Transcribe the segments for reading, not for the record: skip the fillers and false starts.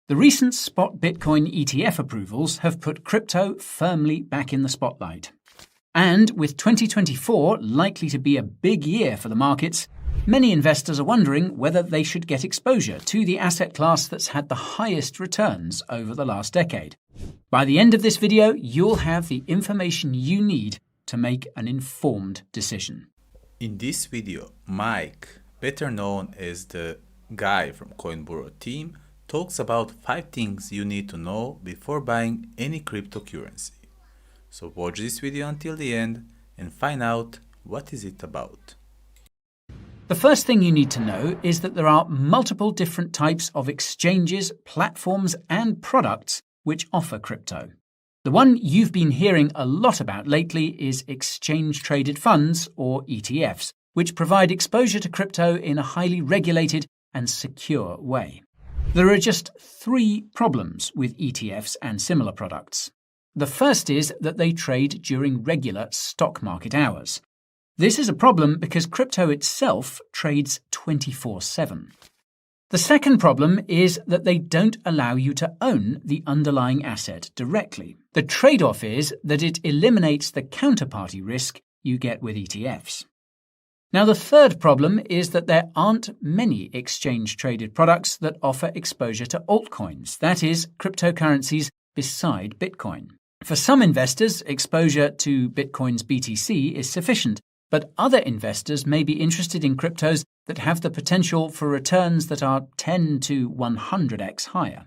The recent spot Bitcoin ETF approvals have put crypto firmly back in the spotlight. And with 2024 likely to be a big year for the markets, many investors are wondering whether they should get exposure to the asset class that's had the highest returns over the last decade. By the end of this video, you'll have the information you need to make an informed decision. In this video, Mike, better known as the guy from CoinBurrow team, talks about 5 things you need to know before buying any cryptocurrency. So watch this video until the end and find out what is it about. The first thing you need to know is that there are multiple different types of exchanges, platforms, and products which offer crypto. The one you've been hearing a lot about lately is exchange-traded funds, or ETFs, which provide exposure to crypto in a highly regulated and secure way. There are just 3 problems with ETFs and similar products. The first is that they trade during regular stock market hours. This is a problem because crypto itself trades 24/7. The second problem is that they don't allow you to own the underlying asset directly. The trade-off is that it eliminates the counterparty risk you get with ETFs. Now, the third problem is that there aren't many exchange-traded products that offer exposure to altcoins, that is, cryptocurrencies beside Bitcoin. For some investors, exposure to Bitcoin's BTC is sufficient, but other investors may be interested in cryptos that have the potential for returns that are 10 to 100x higher.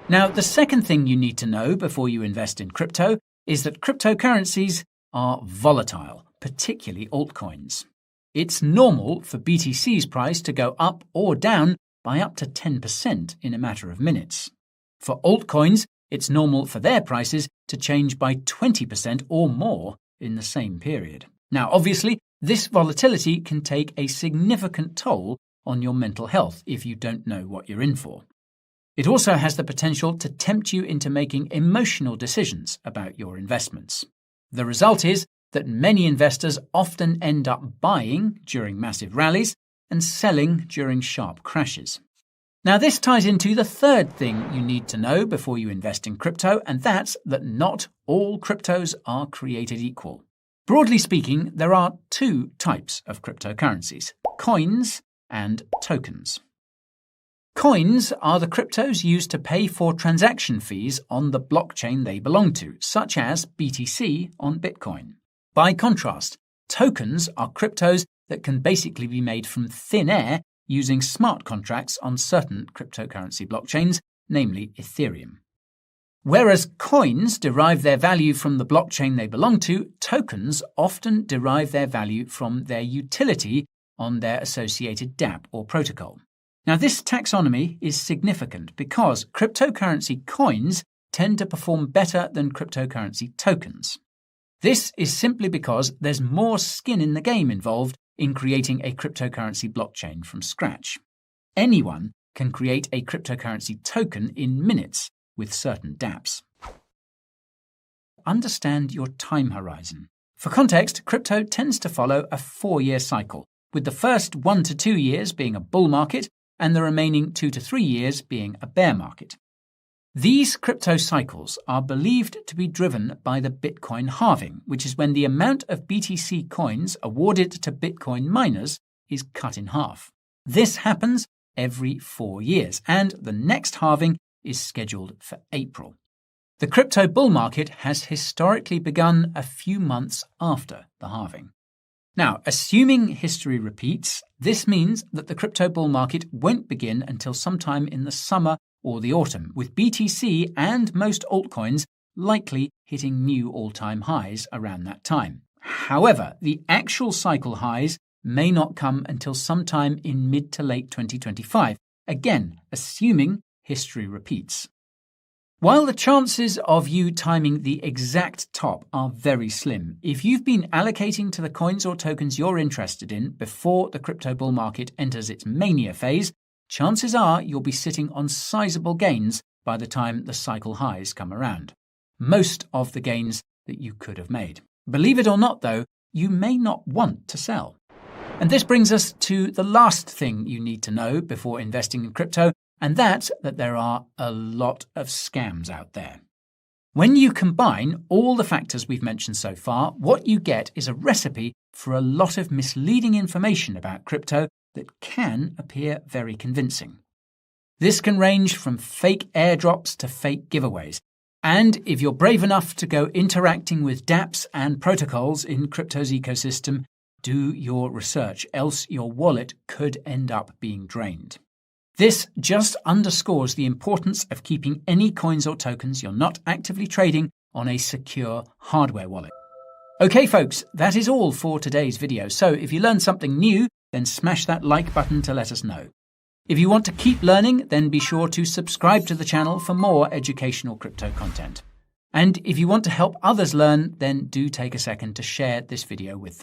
Now, the second thing you need to know before you invest in crypto is that cryptocurrencies are volatile, particularly altcoins. It's normal for BTC's price to go up or down by up to 10% in a matter of minutes. For altcoins, it's normal for their prices to change by 20% or more in the same period. Now, obviously, this volatility can take a significant toll on your mental health if you don't know what you're in for. It also has the potential to tempt you into making emotional decisions about your investments. The result is that many investors often end up buying during massive rallies and selling during sharp crashes. Now, this ties into the third thing you need to know before you invest in crypto, and that's that not all cryptos are created equal. Broadly speaking, there are 2 types of cryptocurrencies: coins and tokens. Coins are the cryptos used to pay for transaction fees on the blockchain they belong to, such as BTC on Bitcoin. By contrast, tokens are cryptos that can basically be made from thin air using smart contracts on certain cryptocurrency blockchains, namely Ethereum. Whereas coins derive their value from the blockchain they belong to, tokens often derive their value from their utility on their associated dApp or protocol. Now, this taxonomy is significant because cryptocurrency coins tend to perform better than cryptocurrency tokens. This is simply because there's more skin in the game involved in creating a cryptocurrency blockchain from scratch. Anyone can create a cryptocurrency token in minutes with certain dApps. Understand your time horizon. For context, crypto tends to follow a 4-year cycle, with the first 1 to 2 years being a bull market and the remaining 2 to 3 years being a bear market. These crypto cycles are believed to be driven by the Bitcoin halving, which is when the amount of BTC coins awarded to Bitcoin miners is cut in half. This happens every 4 years, and the next halving is scheduled for April. The crypto bull market has historically begun a few months after the halving. Now, assuming history repeats, this means that the crypto bull market won't begin until sometime in the summer or the autumn, with BTC and most altcoins likely hitting new all-time highs around that time. However, the actual cycle highs may not come until sometime in mid to late 2025, again, assuming history repeats. While the chances of you timing the exact top are very slim, if you've been allocating to the coins or tokens you're interested in before the crypto bull market enters its mania phase, chances are you'll be sitting on sizable gains by the time the cycle highs come around. Most of the gains that you could have made. Believe it or not, though, you may not want to sell. And this brings us to the last thing you need to know before investing in crypto, and that's that there are a lot of scams out there. When you combine all the factors we've mentioned so far, what you get is a recipe for a lot of misleading information about crypto that can appear very convincing. This can range from fake airdrops to fake giveaways. And if you're brave enough to go interacting with dApps and protocols in crypto's ecosystem, do your research, else your wallet could end up being drained. This just underscores the importance of keeping any coins or tokens you're not actively trading on a secure hardware wallet. Okay, folks, that is all for today's video. So if you learned something new, then smash that like button to let us know. If you want to keep learning, then be sure to subscribe to the channel for more educational crypto content. And if you want to help others learn, then do take a second to share this video with them.